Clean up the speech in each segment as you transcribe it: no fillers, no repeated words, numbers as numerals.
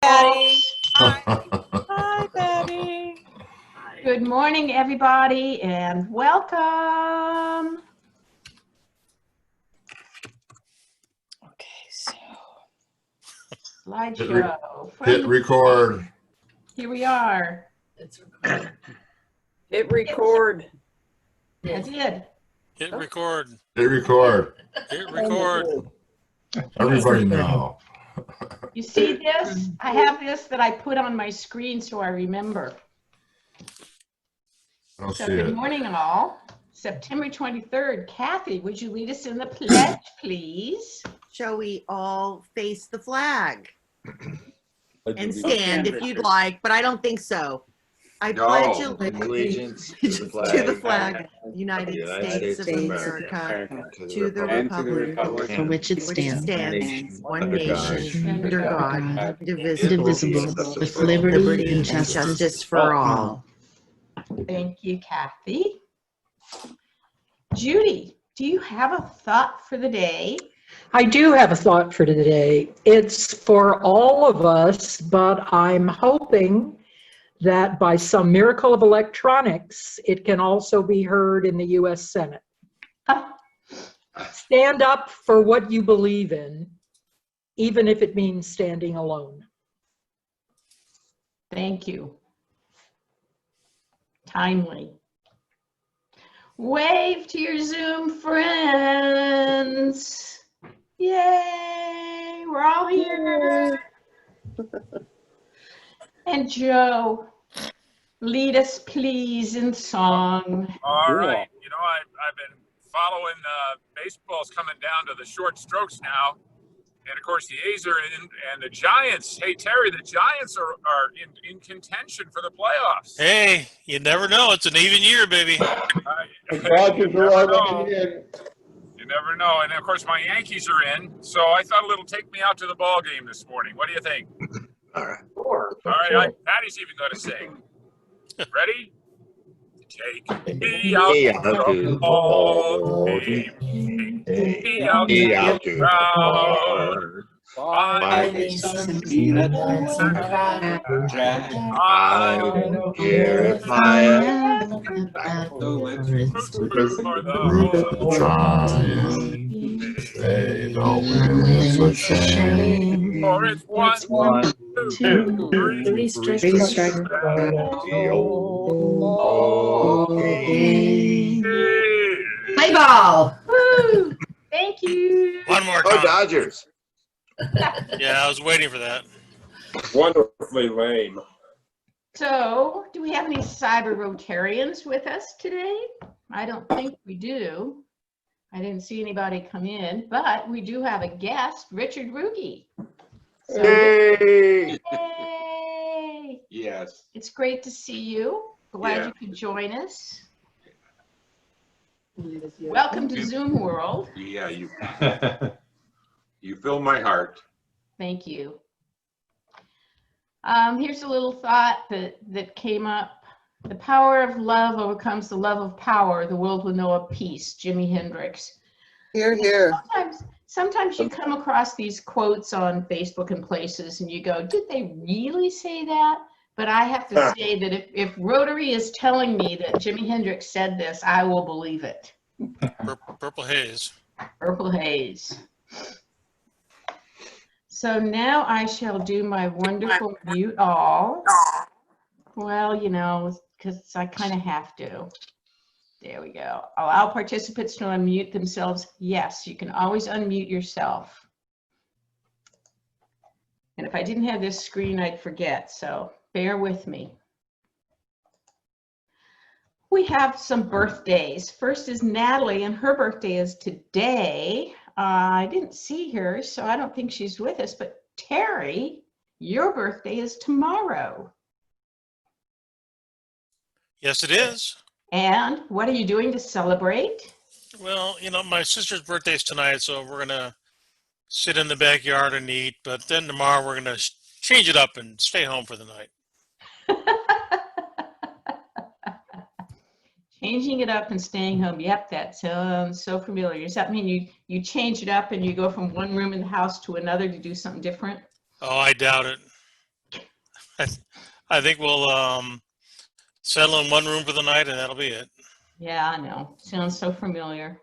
Patty. Hi, Betty. Good morning, everybody, and welcome. Okay, so Slideshow. Hit record. Here we are. It's recorded. hit record. I did. Hit record. Hit record. Hit record. Everybody know. You see this? I have this that I put on my screen so I remember. I don't So see good it. morning, all. September 23rd. Kathy, would you lead us in the pledge, please? Shall we all face the flag and stand if you'd like, but I don't think so. I pledge allegiance to the flag of the United States of America, to the republic for which it stands, one nation, under God, indivisible, with liberty and justice for all. Thank you, Kathy. Judy, do you have a thought for the day? I do have a thought for today. It's for all of us, but I'm hoping that by some miracle of electronics, it can also be heard in the U.S. Senate. Stand up for what you believe in, even if it means standing alone. Thank you. Timely. Wave to your Zoom friends. Yay, we're all here. And Joe, lead us please in song. All right. You know, I've been following baseball's coming down to the short strokes now. And of course, the A's are in, and the Giants. Hey, Terry, the Giants are in contention for the playoffs. Hey, you never know. It's an even year, baby. The Dodgers are already in. You never know. And of course, my Yankees are in. So I thought a little take me out to the ball game this morning. What do you think? All right. All right. Patty's even going to sing. Ready? Take me out to the ball game. Take me out to the crowd. Buy me some peanuts and cracker jack. I don't care if I am back for the They don't win, it's a shame. or it's one, two, three strikes. play ball. Woo! Thank you. One more Oh, time. Dodgers. Yeah, I was waiting for that. Wonderfully lame. So, do we have any cyber Rotarians with us today? I don't think we do. I didn't see anybody come in, but we do have a guest, Richard Ruge. So, Hey. yay! Yes. It's great to see you. Glad Yeah. you could join us. Welcome to Zoom World. Yeah, you fill my heart. Thank you. Here's a little thought that came up. The power of love overcomes the love of power. The world will know of peace. Jimi Hendrix. Here, here. Sometimes you come across these quotes on Facebook and places and you go, did they really say that? But I have to say that if Rotary is telling me that Jimi Hendrix said this, I will believe it. Purple haze. Purple haze. So now I shall do my wonderful mute all. Well, you know, because I kind of have to. There we go. Allow participants to unmute themselves. Yes, you can always unmute yourself. And if I didn't have this screen, I'd forget. So bear with me. We have some birthdays. First is Natalie, and her birthday is today. I didn't see her, so I don't think she's with us. But Terry, your birthday is tomorrow. Yes, it is. And what are you doing to celebrate? Well, you know, my sister's birthday's tonight, so we're going to sit in the backyard and eat. But then tomorrow we're going to change it up and stay home for the night. Changing it up and staying home. Yep, that sounds so familiar. Does that mean you change it up and you go from one room in the house to another to do something different? Oh, I doubt it. I think we'll settle in one room for the night, and that'll be it. Yeah, I know. Sounds so familiar.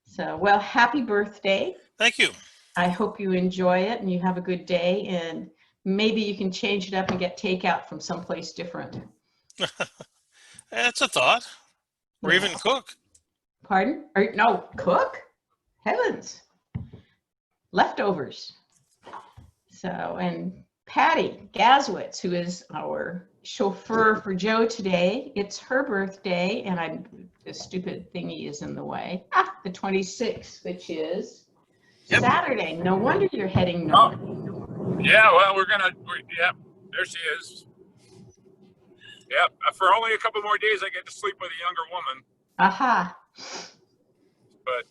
So, well, happy birthday. Thank you. I hope you enjoy it and you have a good day, and maybe you can change it up and get takeout from someplace different. That's a thought. Or Yeah. even cook. Pardon? Or, no, cook? Heavens. Leftovers. So, and Patty Gazwitz, who is our chauffeur for Joe today, it's her birthday, and the stupid thingy is in the way. The 26th, which is Saturday. No wonder you're heading north. Yeah, well, yep, there she is. Yep, for only a couple more days, I get to sleep with a younger woman. Aha. But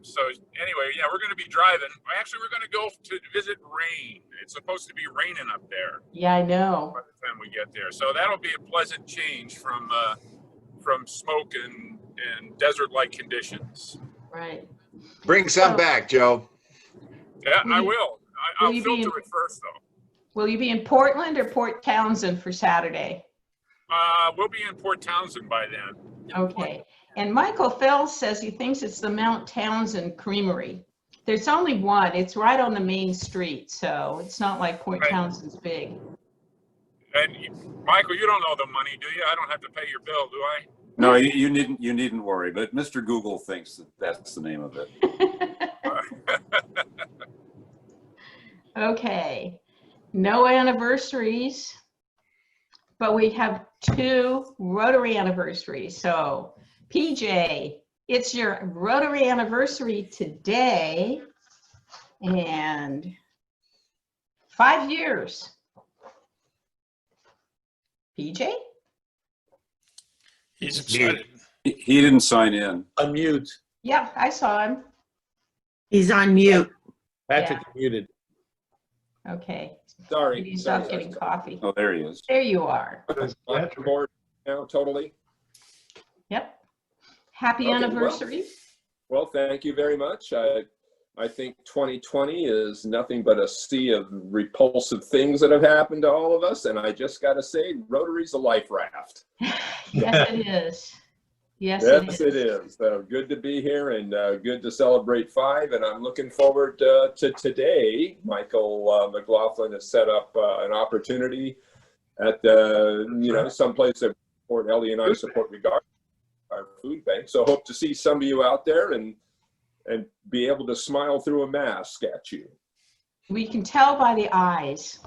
so anyway, yeah, we're going to be driving. Actually, we're going to go to visit rain. It's supposed to be raining up there Yeah, I know. by the time we get there. So that'll be a pleasant change from smoke and desert-like conditions. Right. Bring some back, Joe. Yeah, I will. I'll you be filter it first, though. Will you be in Portland or Port Townsend for Saturday? We'll be in Port Townsend by then. Okay. And Michael Fells says he thinks it's the Mount Townsend Creamery. There's only one. It's right on the main street, so it's not like Port Townsend's big. And Michael, you don't know the money, do you? I don't have to pay your bill, do I? No, you needn't worry. But Mr. Google thinks that that's the name of it. Okay. No anniversaries, but we have 2 Rotary anniversaries. So PJ, it's your Rotary anniversary today, and 5 years. PJ? He's excited. He didn't sign in. Unmute. Yeah, I saw him. He's on mute. Patrick muted. Okay. Sorry. He's off getting coffee. Oh, there he is. There you are. On board now, totally. Yep. Happy Okay, anniversary. Well, thank you very much. I think 2020 is nothing but a sea of repulsive things that have happened to all of us. And I just got to say, Rotary's a life raft. Yes, it is. Yes, Yes, it is. Good to be here and good to celebrate 5. And I'm looking forward to today. Michael McLaughlin has set up an opportunity at someplace that Ellie and I support regarding our food bank. So hope to see some of you out there and be able to smile through a mask at you. We can tell by the eyes.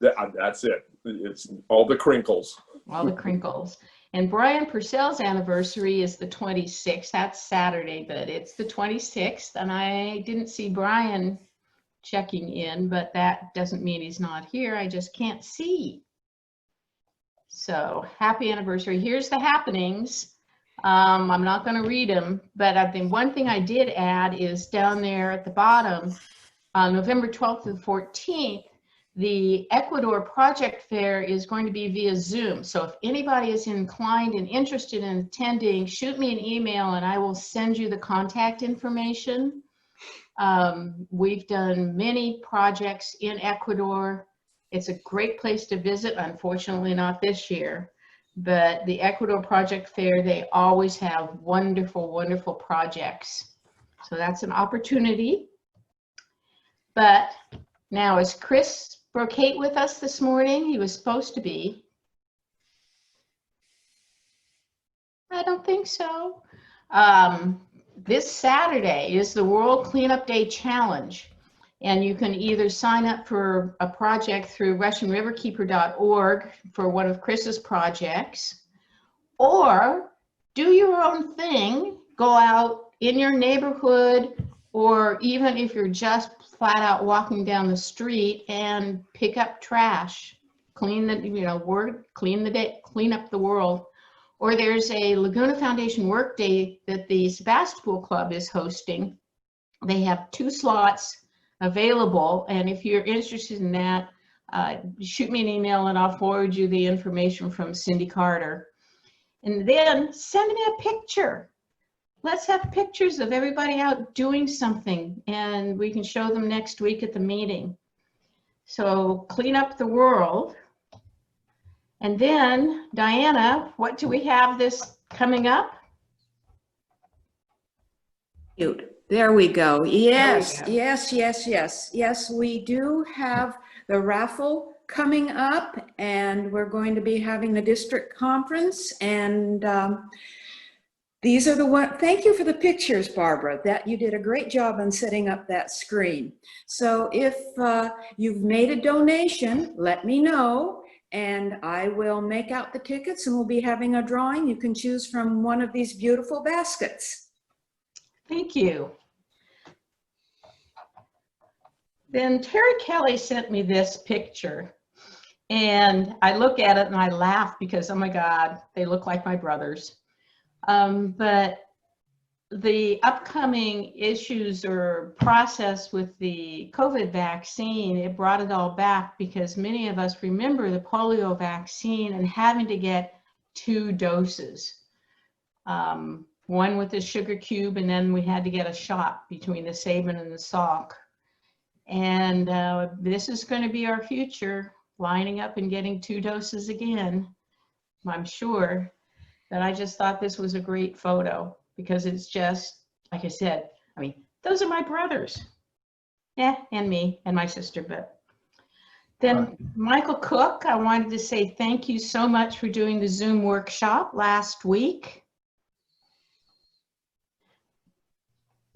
That's it. It's all the crinkles. All the crinkles. And Brian Purcell's anniversary is the 26th. That's Saturday, but it's the 26th. And I didn't see Brian checking in, but that doesn't mean he's not here. I just can't see. So happy anniversary. Here's the happenings. I'm not going to read them, but I think one thing I did add is down there at the bottom, on November 12th and 14th, the Ecuador Project Fair is going to be via Zoom. So if anybody is inclined and interested in attending, shoot me an email and I will send you the contact information. We've done many projects in Ecuador. It's a great place to visit, unfortunately not this year. But the Ecuador Project Fair, they always have wonderful, wonderful projects. So that's an opportunity. But now, is Chris Brocate with us this morning? He was supposed to be. I don't think so. This Saturday is the World Cleanup Day Challenge. And you can either sign up for a project through RussianRiverKeeper.org for one of Chris's projects, or do your own thing, go out in your neighborhood, or even if you're just flat out walking down the street and pick up trash, clean the, clean up the world. Or there's a Laguna Foundation work day that the Sebastopol Club is hosting. They have 2 slots available, and if you're interested in that, shoot me an email and I'll forward you the information from Cindy Carter. And then send me a picture. Let's have pictures of everybody out doing something, and we can show them next week at the meeting. So clean up the world. And then, Diana, what do we have this coming up? There we go. Yes, There we go. yes. We do have the raffle coming up, and we're going to be having the district conference. And these are the one. Thank you for the pictures, Barbara. That you did a great job on setting up that screen. So if you've made a donation, let me know, and I will make out the tickets, and we'll be having a drawing. You can choose from one of these beautiful baskets. Thank you. Then Terry Kelly sent me this picture, and I look at it and I laugh because, oh my God, they look like my brothers. But the upcoming issues or process with the COVID vaccine, it brought it all back because many of us remember the polio vaccine and having to get 2 doses. One with the sugar cube, and then we had to get a shot between the Sabin and the Salk. And this is going to be our future, lining up and getting 2 doses again, I'm sure. But I just thought this was a great photo because it's just, like I said, I mean, those are my brothers. Yeah, and me and my sister. But then Michael Cook, I wanted to say thank you so much for doing the Zoom workshop last week.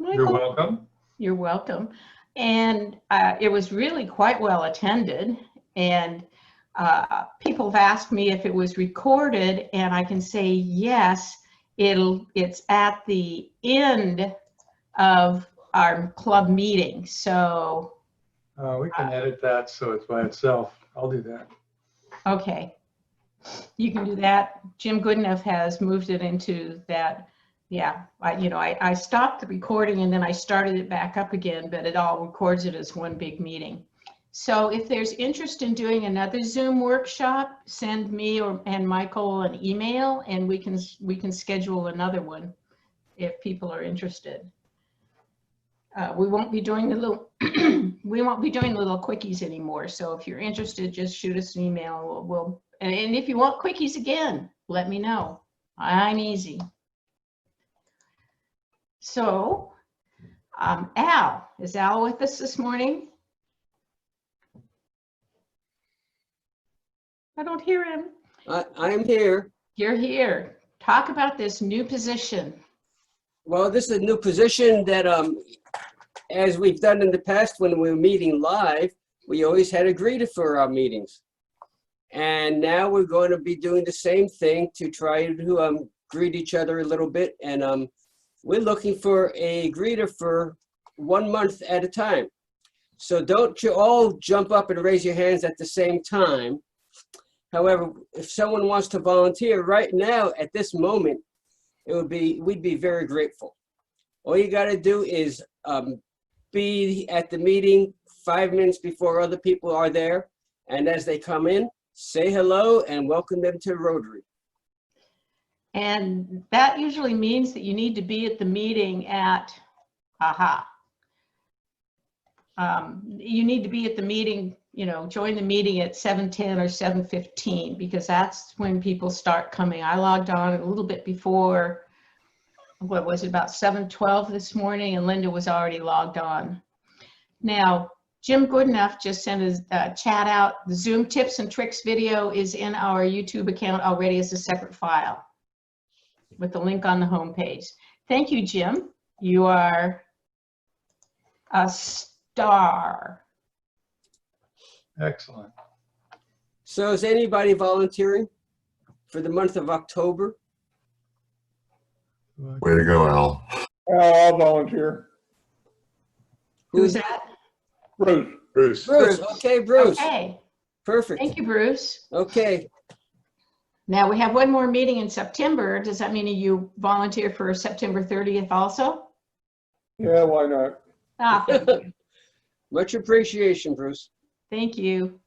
Michael, you're welcome. You're welcome. And it was really quite well attended. And people have asked me if it was recorded, and I can say yes. It's at the end of our club meeting. So We can edit that so it's by itself. I'll do that. okay, you can do that. Jim Goodenough has moved it into that. Yeah, I stopped the recording and then I started it back up again, but it all records it as one big meeting. So if there's interest in doing another Zoom workshop, send me and Michael an email, and we can schedule another one if people are interested. We won't be doing the little little quickies anymore. So if you're interested, just shoot us an email. And if you want quickies again, let me know. I'm easy. So, Al, is Al with us this morning? I don't hear him. I'm here. You're here. Talk about this new position. Well, this is a new position that, as we've done in the past when we were meeting live, we always had a greeter for our meetings. And now we're going to be doing the same thing to try to greet each other a little bit. And we're looking for a greeter for 1 month at a time. So don't you all jump up and raise your hands at the same time. However, if someone wants to volunteer right now at this moment, we'd be very grateful. All you got to do is be at the meeting 5 minutes before other people are there. And as they come in, say hello and welcome them to Rotary. And that usually means that you need to be at the meeting at, you need to be at the meeting, join the meeting at 7:10 or 7:15, because that's when people start coming. I logged on a little bit before, what was it, about 7:12 this morning, and Linda was already logged on. Now, Jim Goodenough just sent a chat out. The Zoom tips and tricks video is in our YouTube account already as a separate file with the link on the homepage. Thank you, Jim. You are a star. Excellent. So is anybody volunteering for the month of October? Way to go, Al. I'll volunteer. Who's that? Bruce. Bruce. Okay, Bruce. Okay. Perfect. Thank you, Bruce. Okay. Now we have one more meeting in September. Does that mean you volunteer for September 30th also? Yeah, why not? Thank you. Much appreciation, Bruce. Thank you.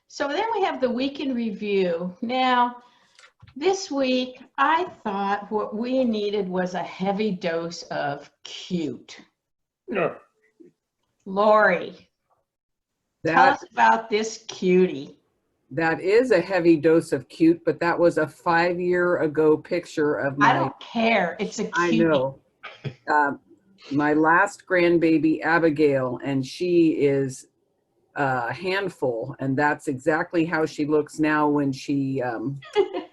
So then we have the week in review. Now, this week, I thought what we needed was a heavy dose of cute. Yeah. Lori, tell us about this cutie. That is a heavy dose of cute, but that was a 5-year ago picture of I my, don't care. It's a I cutie. know, my last grandbaby, Abigail, and she is a handful. And that's exactly how she looks now when she,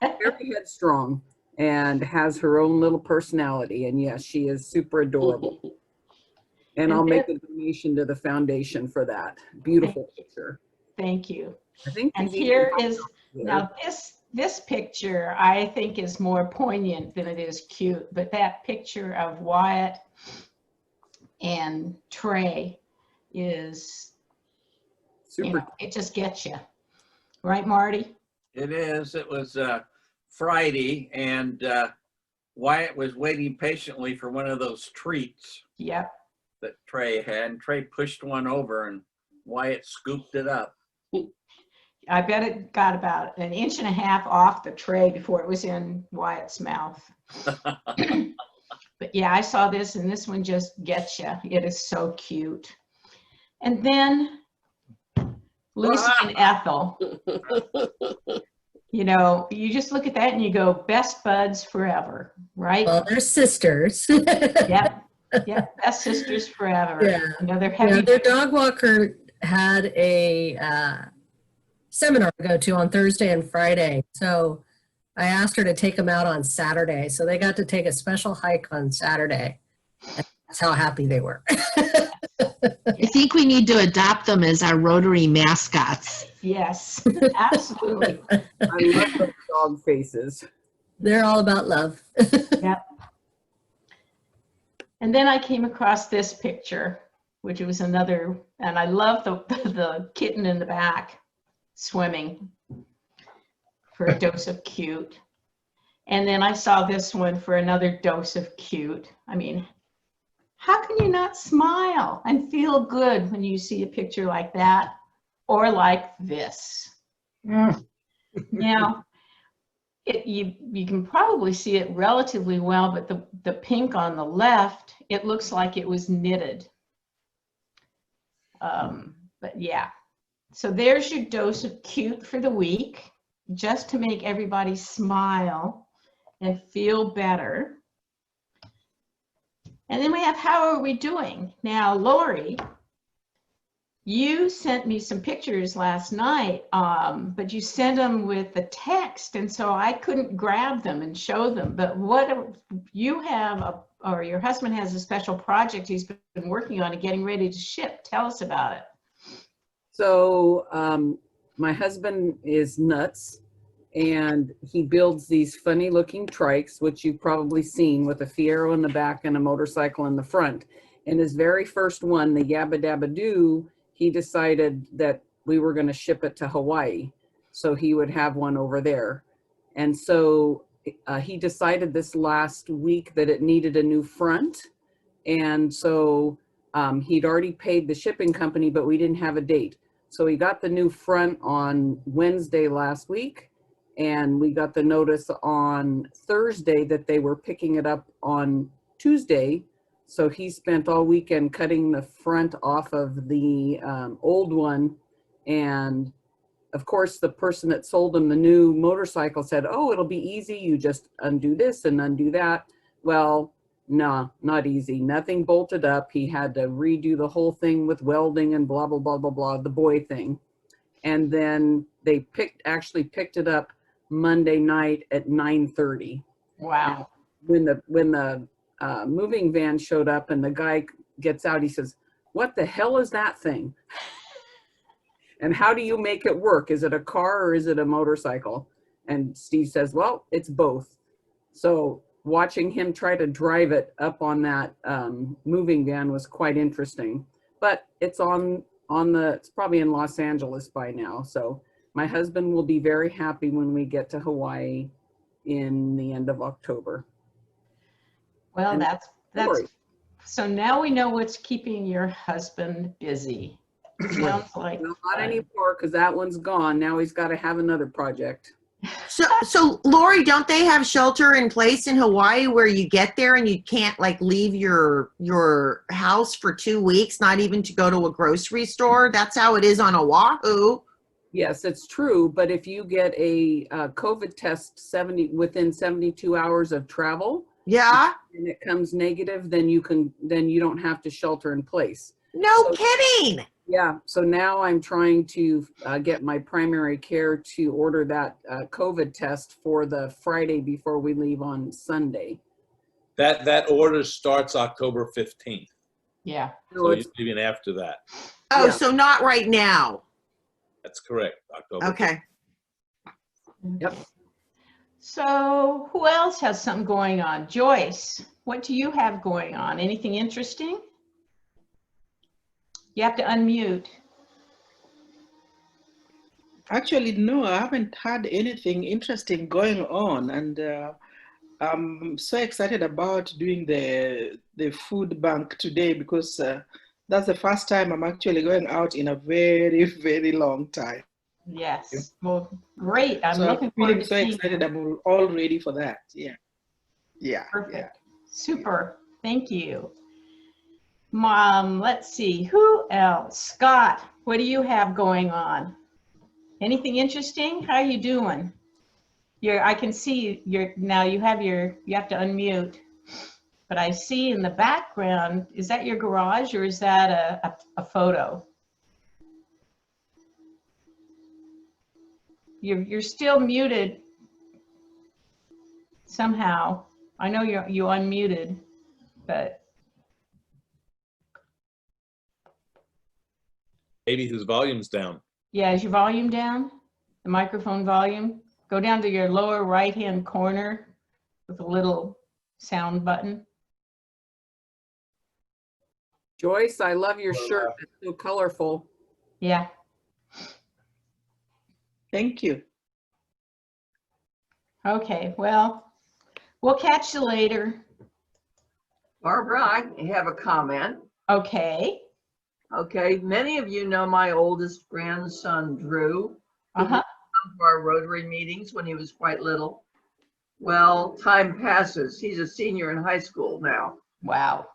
very headstrong and has her own little personality. And yes, she is super adorable. And I'll make a donation to the foundation for that. Beautiful picture. Thank you. I think And these even here have is, there. now this picture I think is more poignant than it is cute, but that picture of Wyatt and Trey is, you know, it just gets you. Right, Marty? It is. It was Friday, and Wyatt was waiting patiently for one of those treats. Yep. That Trey had. And Trey pushed one over, and Wyatt scooped it up. I bet it got about 1.5 inches off the tray before it was in Wyatt's mouth. But yeah, I saw this, and this one just gets you. It is so cute. And then Lucy and Ethel. You know, you just look at that and you go, best buds forever, right? Well, they're sisters. Yep. Yep. Best sisters forever. Yeah. You know, they're heavy. Yeah, their dog walker had a seminar to go to on Thursday and Friday. So I asked her to take them out on Saturday. So they got to take a special hike on Saturday. And that's how happy they were. I think we need to adopt them as our Rotary mascots. Yes, absolutely. I love those dog faces. They're all about love. Yep. And then I came across this picture, which was another, and I love the kitten in the back swimming for a dose of cute. And then I saw this one for another dose of cute. I mean, how can you not smile and feel good when you see a picture like that or like this? Now, you can probably see it relatively well, but the pink on the left, it looks like it was knitted. But yeah, so there's your dose of cute for the week, just to make everybody smile and feel better. And then we have, how are we doing? Now, Lori, you sent me some pictures last night, but you sent them with the text, and so I couldn't grab them and show them. But what you have, or your husband has a special project he's been working on and getting ready to ship. Tell us about it. So my husband is nuts, and he builds these funny looking trikes, which you've probably seen, with a Fiero in the back and a motorcycle in the front. And his very first one, the Yabba Dabba Doo, he decided that we were going to ship it to Hawaii, so he would have one over there. And so he decided this last week that it needed a new front. And so he'd already paid the shipping company, but we didn't have a date. So he got the new front on Wednesday last week. And we got the notice on Thursday that they were picking it up on Tuesday. So he spent all weekend cutting the front off of the old one. And of course, the person that sold him the new motorcycle said, oh, it'll be easy. You just undo this and undo that. Well, no, not easy. Nothing bolted up. He had to redo the whole thing with welding and blah, blah, blah, blah, blah, the boy thing. And then they actually picked it up Monday night at 9:30. Wow. When the moving van showed up and the guy gets out, he says, what the hell is that thing? And how do you make it work? Is it a car or is it a motorcycle? And Steve says, well, it's both. So watching him try to drive it up on that moving van was quite interesting. But it's it's probably in Los Angeles by now. So my husband will be very happy when we get to Hawaii in the end of October. Well, And that's so now we know what's keeping your husband busy. Sounds like no, not anymore, because that one's gone. Now he's got to have another project. So Lori, don't they have shelter in place in Hawaii where you get there and you can't like leave your house for 2 weeks, not even to go to a grocery store? That's how it is on Oahu. Yes, it's true. But if you get a COVID test within 72 hours of travel, Yeah. and it comes negative, then you don't have to shelter in place. No kidding. Yeah. So now I'm trying to get my primary care to order that COVID test for the Friday before we leave on Sunday. That order starts October 15th. Yeah. So even after that. Oh, Yeah. so not right now. That's correct. October. Okay. Yep. So who else has something going on? Joyce, what do you have going on? Anything interesting? You have to unmute. Actually, no, I haven't had anything interesting going on, and I'm so excited about doing the food bank today because that's the first time I'm actually going out in a very, very long time. Yes. Well, great. I'm So looking I'm forward feeling to so seeing excited. you. I'm all ready for that. Yeah. Yeah. Perfect. Yeah. Super. Thank you. Mom, let's see. Who else? Scott, what do you have going on? Anything interesting? How are you doing? I can see now you have to unmute. But I see in the background, is that your garage or is that a photo? You're still muted somehow. I know you unmuted, but Maybe his volume's down. yeah, is your volume down? The microphone volume? Go down to your lower right-hand corner with a little sound button. Joyce, I love your shirt. It's so colorful. Yeah. Thank you. Okay, well, we'll catch you later. Barbara, I have a comment. Okay. Okay, many of you know my oldest grandson, Drew. He Uh-huh. would come to our Rotary meetings when he was quite little. Well, time passes. He's a senior in high school now. Wow.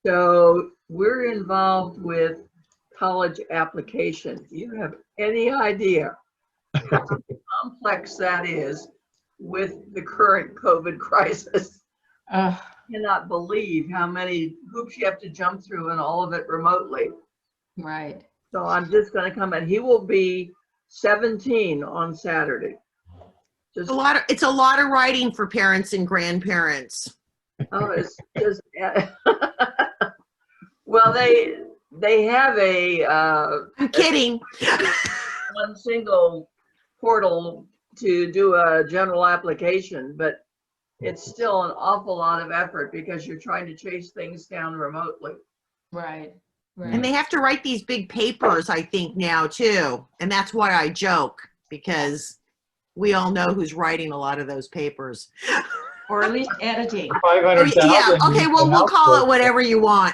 So we're involved with college application. Do you have any idea how complex that is with the current COVID crisis? I cannot believe how many hoops you have to jump through and all of it remotely. Right. So I'm just going to come in. He will be 17 on Saturday. It's a lot of writing for parents and grandparents. Oh, it's just well, they have a I'm kidding. one single portal to do a general application, but it's still an awful lot of effort because you're trying to chase things down remotely. Right. And they have to write these big papers, I think, now too. And that's why I joke, because we all know who's writing a lot of those papers. Or at least editing. 500,000. Yeah, okay, well, we'll call it whatever you want.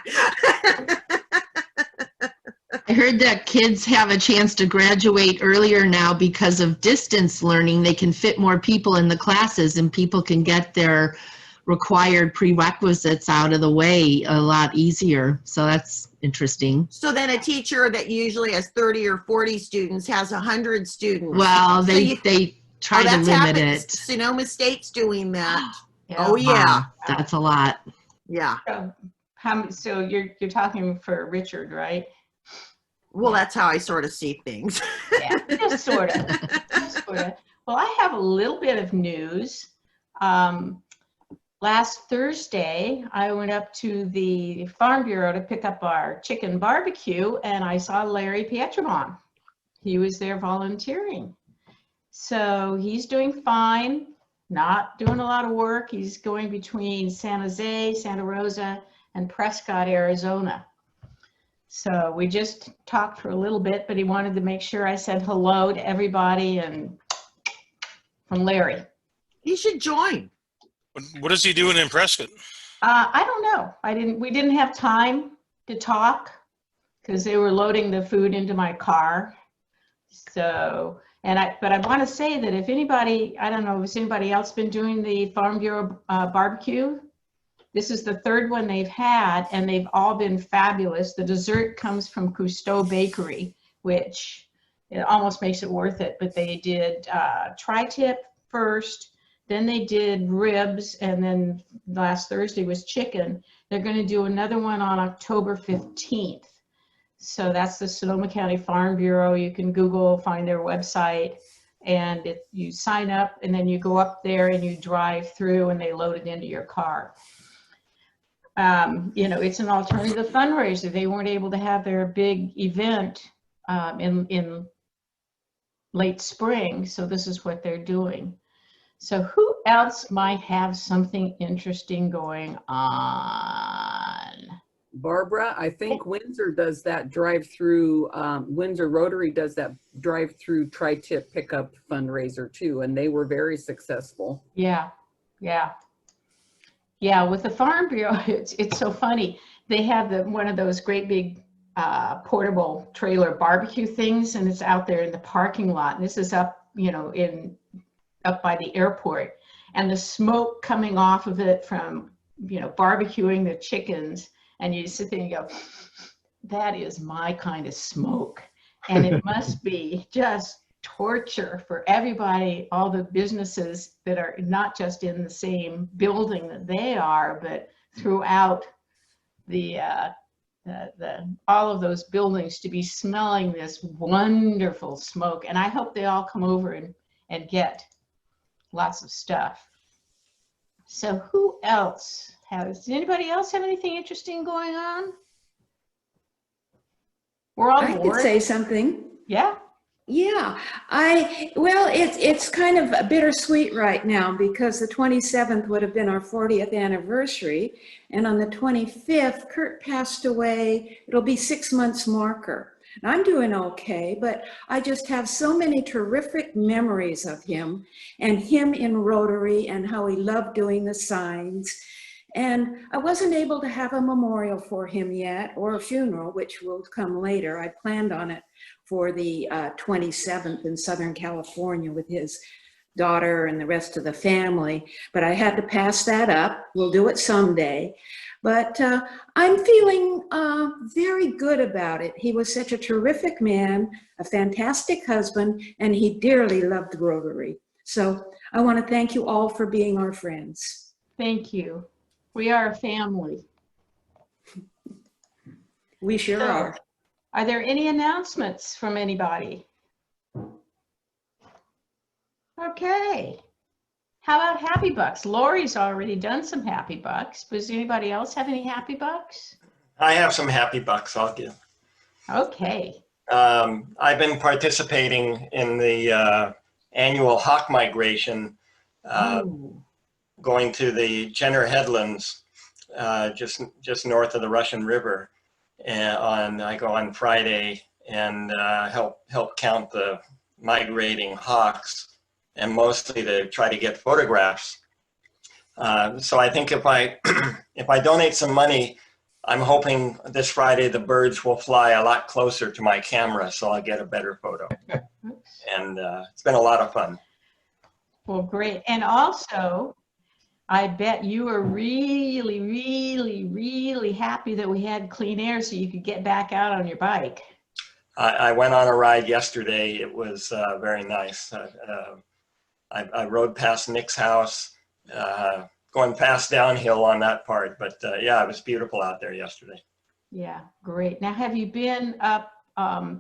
I heard that kids have a chance to graduate earlier now because of distance learning. They can fit more people in the classes and people can get their required prerequisites out of the way a lot easier. So that's interesting. So then a teacher that usually has 30 or 40 students has 100 students. Well, So they try to that's limit happened. it. Sonoma State's doing that. Yeah. Oh yeah. Wow, that's a lot. Yeah. So you're talking for Richard, right? Well, that's how I sort of see things. Yeah, just sort of. Well, I have a little bit of news. Last Thursday, I went up to the Farm Bureau to pick up our chicken barbecue, and I saw Larry Pietrobon. He was there volunteering. So he's doing fine, not doing a lot of work. He's going between San Jose, Santa Rosa, and Prescott, Arizona. So we just talked for a little bit, but he wanted to make sure I said hello to everybody and from Larry. He should join. What is he doing in Prescott? I don't know. We didn't have time to talk because they were loading the food into my car. So, but I want to say that if anybody, I don't know, has anybody else been doing the Farm Bureau barbecue? This is the third one they've had, and they've all been fabulous. The dessert comes from Cousteau Bakery, which It almost makes it worth it. But they did tri-tip first, then they did ribs, and then last Thursday was chicken. They're going to do another one on October 15th. So that's the Sonoma County Farm Bureau. You can Google, find their website, and you sign up, and then you go up there and you drive through, and they load it into your car. You know, it's an alternative fundraiser. They weren't able to have their big event in late spring, so this is what they're doing. So who else might have something interesting going on? Barbara, I think Windsor does that drive-through, Windsor Rotary does that drive-through tri-tip pickup fundraiser too, and they were very successful. Yeah, yeah. Yeah, with the Farm Bureau, it's so funny. They have one of those great big portable trailer barbecue things, and it's out there in the parking lot. And this is up, you know, up by the airport, and the smoke coming off of it from, you know, barbecuing the chickens. And you sit there and go, that is my kind of smoke. And it must be just torture for everybody, all the businesses that are not just in the same building that they are, but throughout the all of those buildings, to be smelling this wonderful smoke. And I hope they all come over and get lots of stuff. So who else does anybody else have anything interesting going on? We're all I bored. could say something. Yeah. Yeah, well, it's kind of bittersweet right now because the 27th would have been our 40th anniversary. And on the 25th, Kurt passed away. It'll be 6 months marker. And I'm doing okay, but I just have so many terrific memories of him and him in Rotary and how he loved doing the signs. And I wasn't able to have a memorial for him yet, or a funeral, which will come later. I planned on it for the 27th in Southern California with his daughter and the rest of the family, but I had to pass that up. We'll do it someday. But I'm feeling very good about it. He was such a terrific man, a fantastic husband, and he dearly loved Rotary. So I want to thank you all for being our friends. Thank you. We are a family. We sure are. Are there any announcements from anybody? Okay. How about Happy Bucks? Lori's already done some Happy Bucks. Does anybody else have any Happy Bucks? I have some Happy Bucks I'll give. Okay. I've been participating in the annual hawk migration, going to the Jenner Headlands, just north of the Russian River. And I go on Friday and help count the migrating hawks, and mostly to try to get photographs. So I think if I if I donate some money, I'm hoping this Friday the birds will fly a lot closer to my camera, so I'll get a better photo. And it's been a lot of fun. Well, great. And also, I bet you were really, really, really happy that we had clean air so you could get back out on your bike. I went on a ride yesterday. It was very nice. I rode past Nick's house, going fast downhill on that part. But yeah, it was beautiful out there yesterday. Yeah, great. Now, have you been up,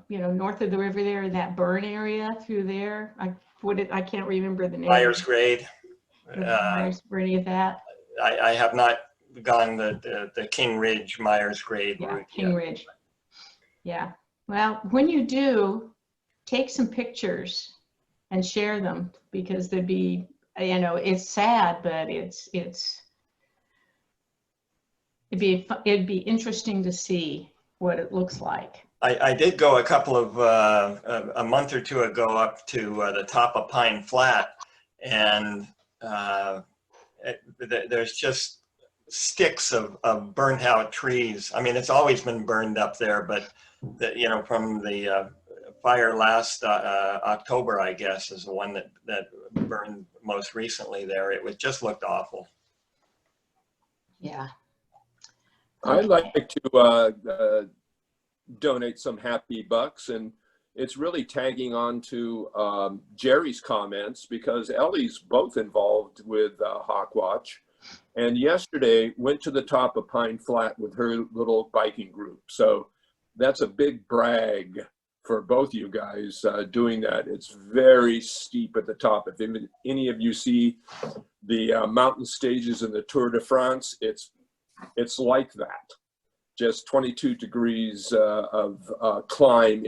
you know, north of the river there in that burn area through there? I can't remember the name. Myers Grade. Or any of that? I have not gone the King Ridge Myers Grade route. King Ridge. Yeah. Well, when you do, take some pictures and share them, because there'd be, you know, it's sad, but it'd be interesting to see what it looks like. I did go a couple of a month or two ago up to the top of Pine Flat, and there's just sticks of burnt out trees. I mean, it's always been burned up there, but you know, from the fire last October, I guess, is the one that burned most recently there. It just looked awful. Yeah. I'd like to donate some Happy Bucks, and it's really tagging on to Jerry's comments, because Ellie's both involved with Hawkwatch. And yesterday went to the top of Pine Flat with her little biking group. So that's a big brag for both you guys doing that. It's very steep at the top. If any of you see the mountain stages in the Tour de France, it's like that. Just 22 degrees of climb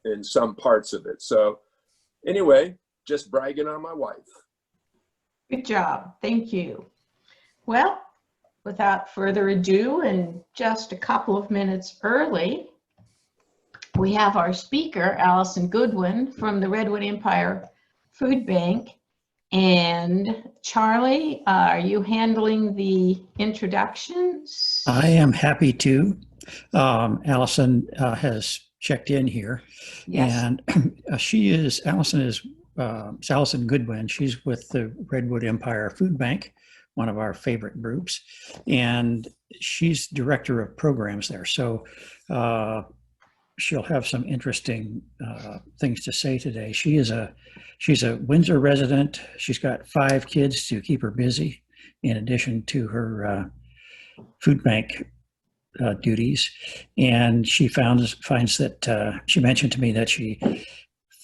in some parts of it. So anyway, just bragging on my wife. Good job. Thank you. Well, without further ado, and just a couple of minutes early, we have our speaker, Allison Goodwin from the Redwood Empire Food Bank. And Charlie, are you handling the introductions? I am happy to. Allison has checked in here. Yes. And Allison is Allison Goodwin. She's with the Redwood Empire Food Bank, one of our favorite groups. And she's director of programs there. So she'll have some interesting things to say today. She's a Windsor resident. She's got 5 kids to keep her busy, in addition to her food bank duties. And she finds that she mentioned to me that she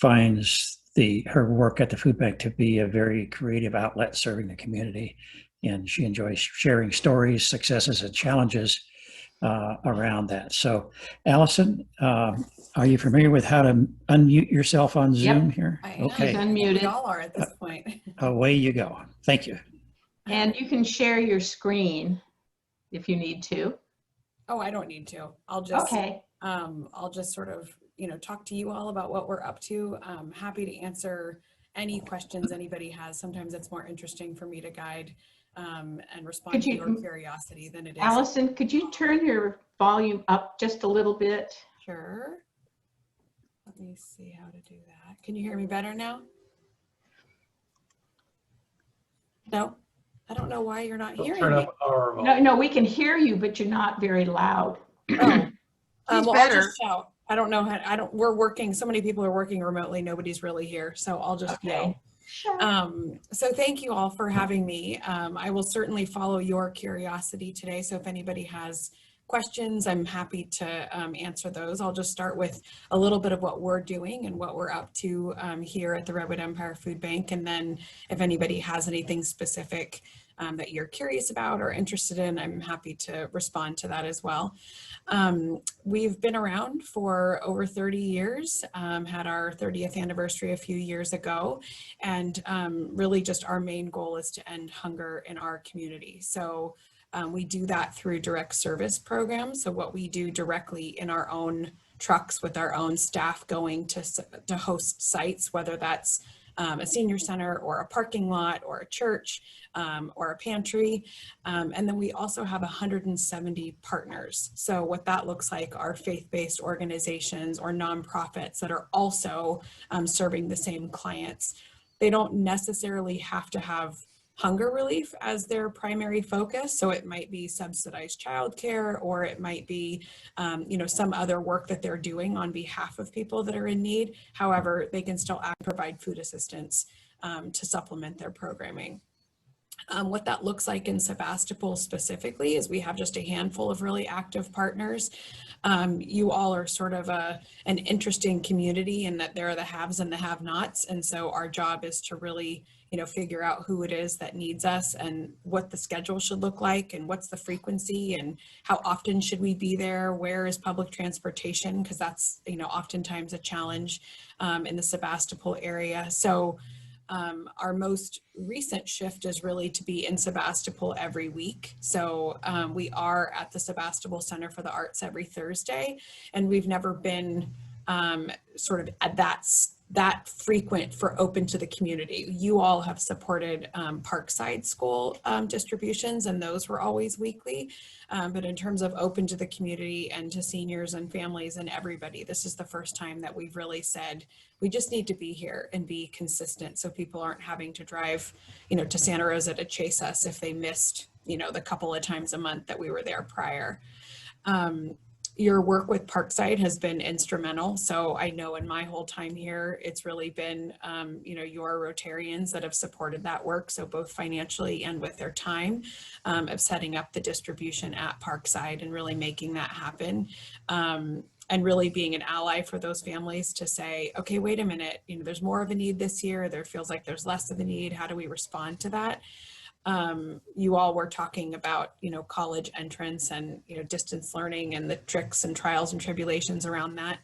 finds her work at the food bank to be a very creative outlet serving the community. And she enjoys sharing stories, successes, and challenges around that. So, Allison, are you familiar with how to unmute yourself on Zoom here? I am. Okay. Unmuted. We all are at this point. Away you go. Thank you. And you can share your screen if you need to. Oh, I don't need to. I'll just Okay. I'll just sort of, talk to you all about what we're up to. I'm happy to answer any questions anybody has. Sometimes it's more interesting for me to guide and respond to your curiosity than it is. Allison, could you turn your volume up just a little bit? Sure. Let me see how to do that. Can you hear me better now? No, I don't know why you're not hearing Turn me. up our volume. No, we can hear you, but you're not very loud. Well, I'll better. just shout. I don't know how, we're working, so many people are working remotely. Nobody's really here. So I'll just yell. So thank you all for having me. I will certainly follow your curiosity today. So if anybody has questions, I'm happy to answer those. I'll just start with a little bit of what we're doing and what we're up to here at the Redwood Empire Food Bank. And then if anybody has anything specific that you're curious about or interested in, I'm happy to respond to that as well. We've been around for over 30 years, had our 30th anniversary a few years ago, and really just our main goal is to end hunger in our community. So we do that through direct service programs. So what we do directly in our own trucks with our own staff going to host sites, whether that's a senior center or a parking lot or a church or a pantry. And then we also have 170 partners. So what that looks like are faith-based organizations or nonprofits that are also serving the same clients. They don't necessarily have to have hunger relief as their primary focus. So it might be subsidized childcare, or it might be, some other work that they're doing on behalf of people that are in need. However, they can still provide food assistance to supplement their programming. What that looks like in Sebastopol specifically is we have just a handful of really active partners. You all are sort of an interesting community in that there are the haves and the have-nots. And so our job is to really figure out who it is that needs us and what the schedule should look like and what's the frequency and how often should we be there, where is public transportation, because that's oftentimes a challenge in the Sebastopol area. So our most recent shift is really to be in Sebastopol every week. So we are at the Sebastopol Center for the Arts every Thursday, and we've never been sort of at that frequent for open to the community. You all have supported Parkside School distributions, and those were always weekly. But in terms of open to the community and to seniors and families and everybody, this is the first time that we've really said, we just need to be here and be consistent so people aren't having to drive, to Santa Rosa to chase us if they missed, the couple of times a month that we were there prior. your work with Parkside has been instrumental. So I know in my whole time here, it's really been, your Rotarians that have supported that work. So both financially and with their time of setting up the distribution at Parkside and really making that happen. And really being an ally for those families to say, okay, wait a minute, there's more of a need this year. There feels like there's less of a need. How do we respond to that? You all were talking about, college entrance and, distance learning and the tricks and trials and tribulations around that.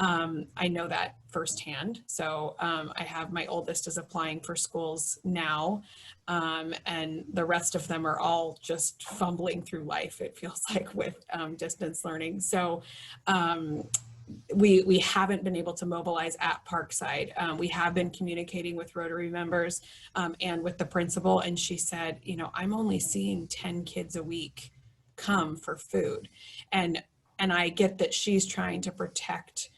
I know that firsthand. So I have my oldest is applying for schools now, and the rest of them are all just fumbling through life, it feels like, with distance learning. So we haven't been able to mobilize at Parkside. We have been communicating with Rotary members and with the principal, and she said, I'm only seeing 10 kids a week come for food. And I get that she's trying to protect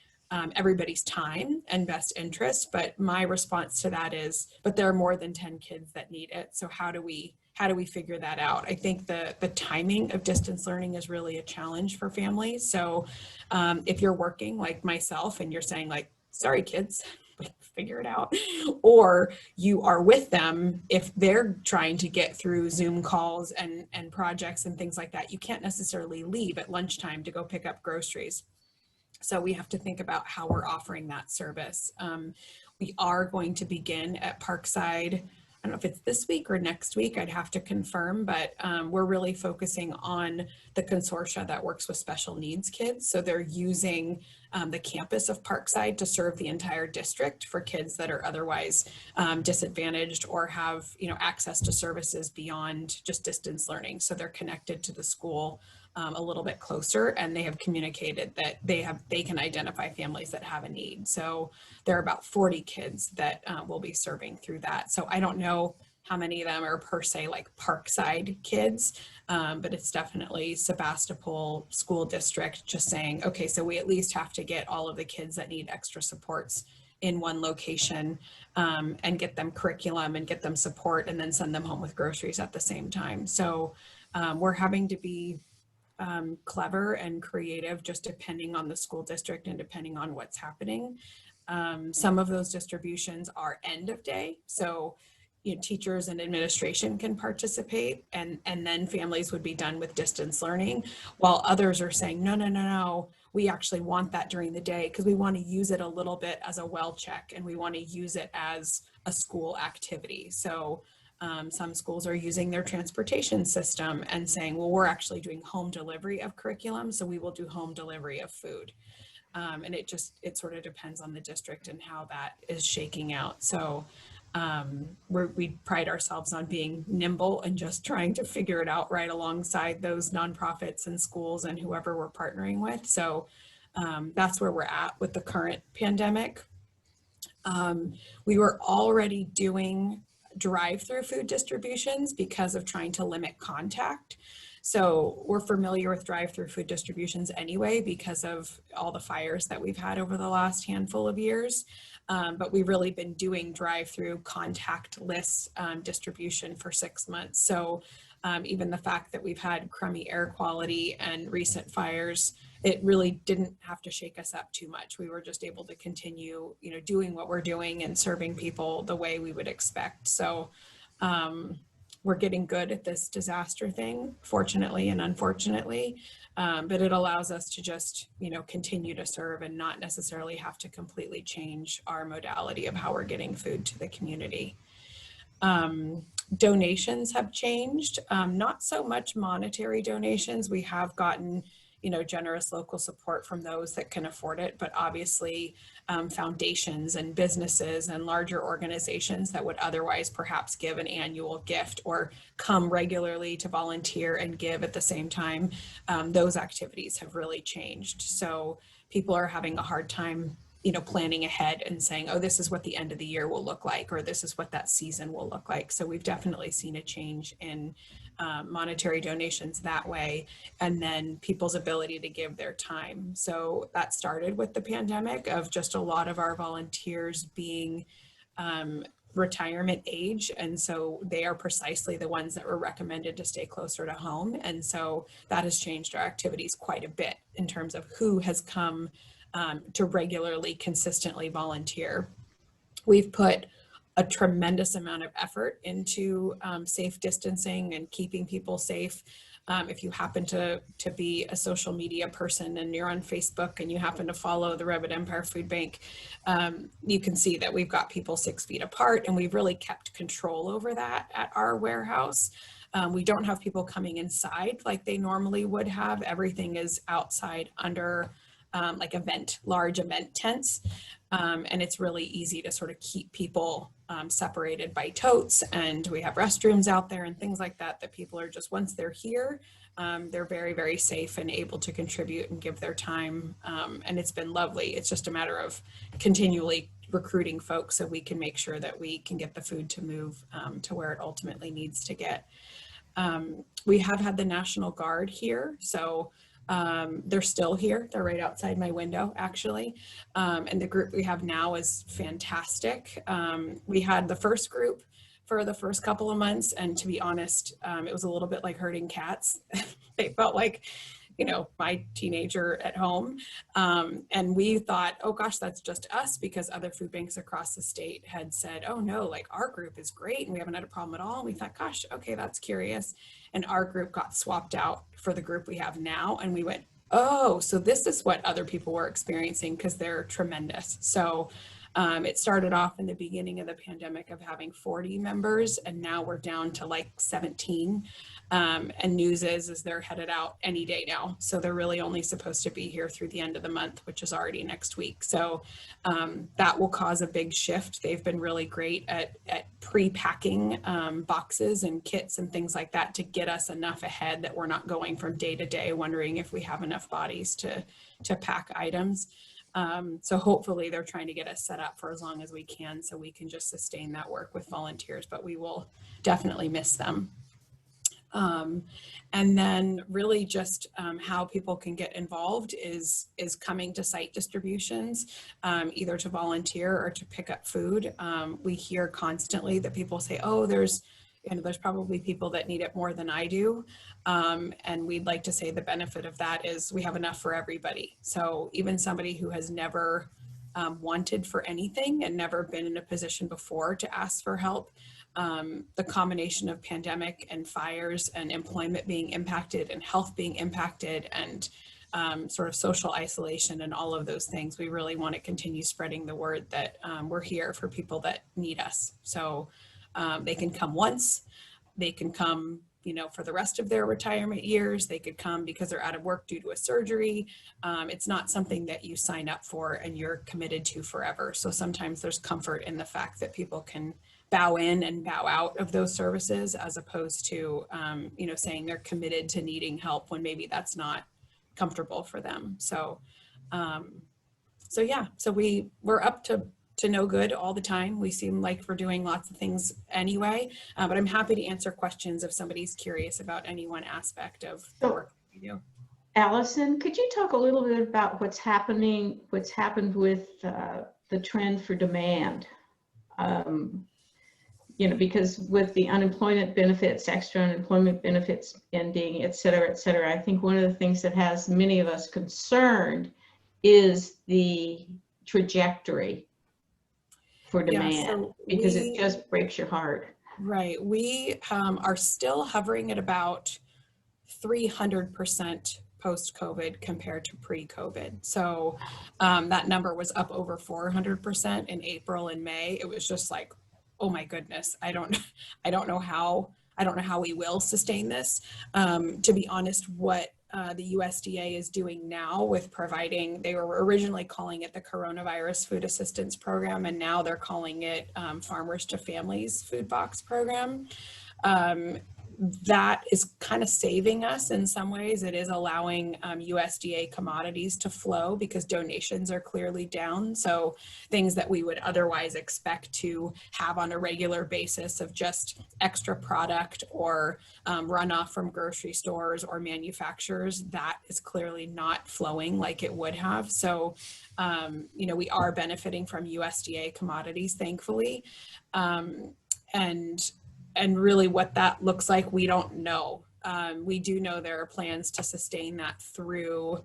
everybody's time and best interest, but my response to that is, but there are more than 10 kids that need it. So how do we figure that out? I think the timing of distance learning is really a challenge for families. So if you're working like myself and you're saying like, sorry kids, figure it out, or you are with them if they're trying to get through Zoom calls and projects and things like that, you can't necessarily leave at lunchtime to go pick up groceries. So we have to think about how we're offering that service. We are going to begin at Parkside. I don't know if it's this week or next week, I'd have to confirm, but we're really focusing on the consortia that works with special needs kids. So they're using the campus of Parkside to serve the entire district for kids that are otherwise disadvantaged or have, access to services beyond just distance learning. So they're connected to the school a little bit closer, and they have communicated that they can identify families that have a need. So there are about 40 kids that we'll be serving through that. So I don't know how many of them are per se like Parkside kids, but it's definitely Sebastopol School District just saying, okay, so we at least have to get all of the kids that need extra supports in one location and get them curriculum and get them support and then send them home with groceries at the same time. So we're having to be clever and creative just depending on the school district and depending on what's happening. Some of those distributions are end of day. So teachers and administration can participate and then families would be done with distance learning, while others are saying, no, we actually want that during the day because we want to use it a little bit as a well check and we want to use it as a school activity. So some schools are using their transportation system and saying, well, we're actually doing home delivery of curriculum, so we will do home delivery of food. And it sort of depends on the district and how that is shaking out. So we pride ourselves on being nimble and just trying to figure it out right alongside those nonprofits and schools and whoever we're partnering with. So that's where we're at with the current pandemic. We were already doing drive-through food distributions because of trying to limit contact. So we're familiar with drive-through food distributions anyway because of all the fires that we've had over the last handful of years. But we've really been doing drive-through contactless distribution for 6 months. So even the fact that we've had crummy air quality and recent fires, it really didn't have to shake us up too much. We were just able to continue, doing what we're doing and serving people the way we would expect. So we're getting good at this disaster thing, fortunately and unfortunately, but it allows us to just, continue to serve and not necessarily have to completely change our modality of how we're getting food to the community. Donations have changed, not so much monetary donations. We have gotten generous local support from those that can afford it, but obviously foundations and businesses and larger organizations that would otherwise perhaps give an annual gift or come regularly to volunteer and give at the same time, those activities have really changed. So people are having a hard time planning ahead and saying, oh, this is what the end of the year will look like, or this is what that season will look like. So we've definitely seen a change in monetary donations that way, and then people's ability to give their time. So that started with the pandemic of just a lot of our volunteers being retirement age. And so they are precisely the ones that were recommended to stay closer to home. And so that has changed our activities quite a bit in terms of who has come to regularly, consistently volunteer. We've put a tremendous amount of effort into safe distancing and keeping people safe. If you happen to be a social media person and you're on Facebook and you happen to follow the Redwood Empire Food Bank, you can see that we've got people 6 feet apart, and we've really kept control over that at our warehouse. We don't have people coming inside like they normally would have. Everything is outside under like large event tents. And it's really easy to sort of keep people separated by totes, and we have restrooms out there and things like that, that people are just, once they're here, they're very, very safe and able to contribute and give their time. And it's been lovely. It's just a matter of continually recruiting folks so we can make sure that we can get the food to move to where it ultimately needs to get. We have had the National Guard here, so they're still here. They're right outside my window, actually. And the group we have now is fantastic. We had the first group for the first couple of months, and to be honest, it was a little bit like herding cats. They felt like, you know, my teenager at home. And we thought, oh gosh, that's just us, because other food banks across the state had said, oh no, like our group is great and we haven't had a problem at all. And we thought, gosh, okay, that's curious. And our group got swapped out for the group we have now. And we went, oh, so this is what other people were experiencing, because they're tremendous. So it started off in the beginning of the pandemic of having 40 members, and now we're down to like 17. And news is they're headed out any day now. So they're really only supposed to be here through the end of the month, which is already next week. So that will cause a big shift. They've been really great at pre-packing boxes and kits and things like that to get us enough ahead that we're not going from day to day wondering if we have enough bodies to pack items. So hopefully they're trying to get us set up for as long as we can so we can just sustain that work with volunteers, but we will definitely miss them. And then really just how people can get involved is coming to site distributions, either to volunteer or to pick up food. We hear constantly that people say, oh, there's probably people that need it more than I do. And we'd like to say the benefit of that is we have enough for everybody. So even somebody who has never wanted for anything and never been in a position before to ask for help, the combination of pandemic and fires and employment being impacted and health being impacted and sort of social isolation and all of those things, we really want to continue spreading the word that we're here for people that need us. So they can come once, they can come, you know, for the rest of their retirement years, they could come because they're out of work due to a surgery. It's not something that you sign up for and you're committed to forever. So sometimes there's comfort in the fact that people can bow in and bow out of those services, as opposed to, you know, saying they're committed to needing help when maybe that's not comfortable for them. So, so yeah, so we're up to no good all the time. We seem like we're doing lots of things anyway, but I'm happy to answer questions if somebody's curious about any one aspect of the work we do. Allison, could you talk a little bit about what's happened with the trend for demand? You know, because with the unemployment benefits, extra unemployment benefits ending, et cetera, I think one of the things that has many of us concerned is the trajectory for demand, Yeah, so because it just breaks your heart. Right. We are still hovering at about 300% post-COVID compared to pre-COVID. So that number was up over 400% in April and May. It was just like, oh my goodness, I don't know how we will sustain this. To be honest, what the USDA is doing now with providing, they were originally calling it the Coronavirus Food Assistance Program, and now they're calling it Farmers to Families Food Box Program. That is kind of saving us in some ways. It is allowing USDA commodities to flow because donations are clearly down. So things that we would otherwise expect to have on a regular basis of just extra product or runoff from grocery stores or manufacturers, that is clearly not flowing like it would have. So, you know, we are benefiting from USDA commodities, thankfully. And really what that looks like, we don't know. We do know there are plans to sustain that through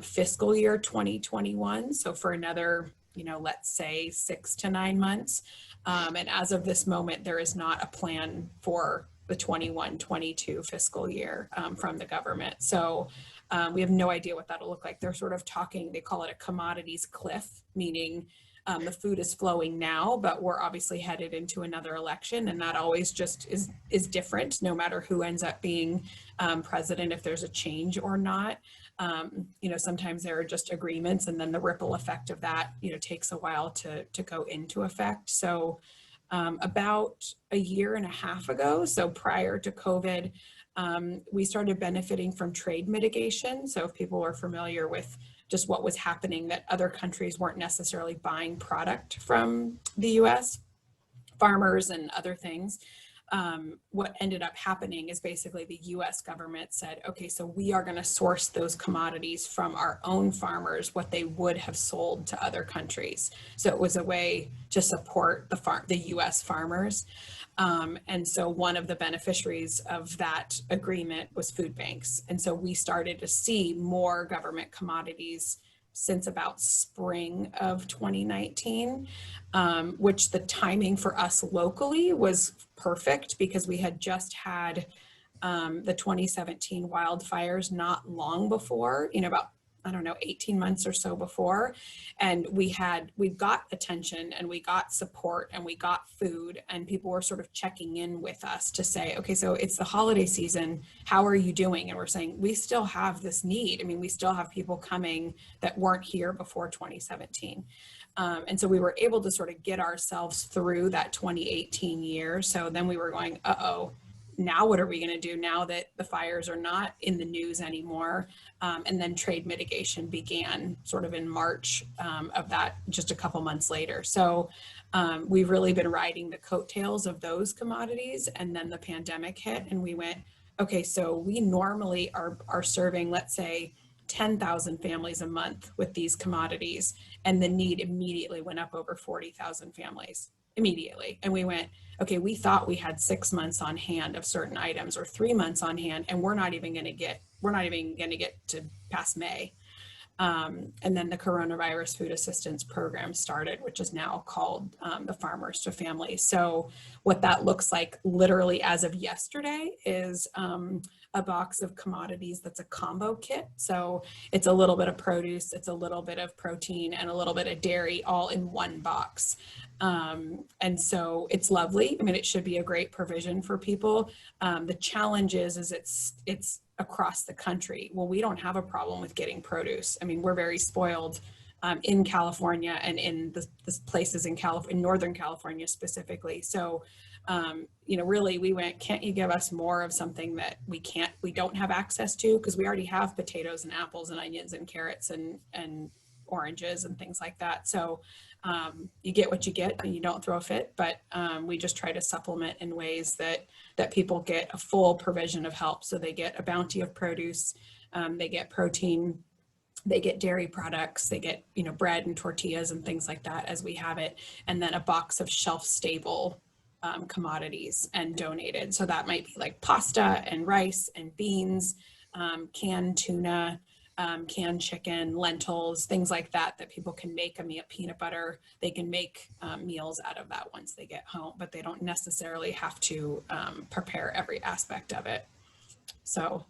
fiscal year 2021. So for another, you know, let's say 6 to 9 months. And as of this moment, there is not a plan for the 21-22 fiscal year from the government. So we have no idea what that'll look like. They're sort of talking, they call it a commodities cliff, meaning the food is flowing now, but we're obviously headed into another election, and that always just is different no matter who ends up being president, if there's a change or not. You know, sometimes there are just agreements, and then the ripple effect of that, you know, takes a while to go into effect. So about a year and a half ago, so prior to COVID, we started benefiting from trade mitigation. So if people are familiar with just what was happening, that other countries weren't necessarily buying product from the US, farmers and other things. What ended up happening is basically the US government said, okay, so we are going to source those commodities from our own farmers, what they would have sold to other countries. So it was a way to support the US farmers. And so one of the beneficiaries of that agreement was food banks. And so we started to see more government commodities since about spring of 2019, which the timing for us locally was perfect because we had just had the 2017 wildfires not long before, you know, about, I don't know, 18 months or so before. And we got attention and we got support and we got food, and people were sort of checking in with us to say, okay, so it's the holiday season, how are you doing? And we're saying, we still have this need. I mean, we still have people coming that weren't here before 2017. And so we were able to sort of get ourselves through that 2018 year. So then we were going, uh-oh, now what are we going to do now that the fires are not in the news anymore? And then trade mitigation began sort of in March of that, just a couple months later. So we've really been riding the coattails of those commodities, and then the pandemic hit and we went, okay, so we normally are serving, let's say, 10,000 families a month with these commodities, and the need immediately went up over 40,000 families immediately. And we went, okay, we thought we had 6 months on hand of certain items or 3 months on hand, and we're not even going to get to past May. And then the coronavirus food assistance program started, which is now called the Farmers to Families. So what that looks like literally as of yesterday is a box of commodities that's a combo kit. So it's a little bit of produce, it's a little bit of protein, and a little bit of dairy all in one box. And so it's lovely. I mean, it should be a great provision for people. The challenge is it's across the country. Well, we don't have a problem with getting produce. I mean, we're very spoiled in California and in the places in Northern California specifically. So, you know, really we went, can't you give us more of something that we don't have access to? Because we already have potatoes and apples and onions and carrots and oranges and things like that. So you get what you get and you don't throw a fit, but we just try to supplement in ways that people get a full provision of help. So they get a bounty of produce, they get protein, they get dairy products, they get, you know, bread and tortillas and things like that as we have it, and then a box of shelf stable commodities and donated. So that might be like pasta and rice and beans, canned tuna, canned chicken, lentils, things like that people can make a meal, peanut butter. They can make meals out of that once they get home, but they don't necessarily have to prepare every aspect of it. So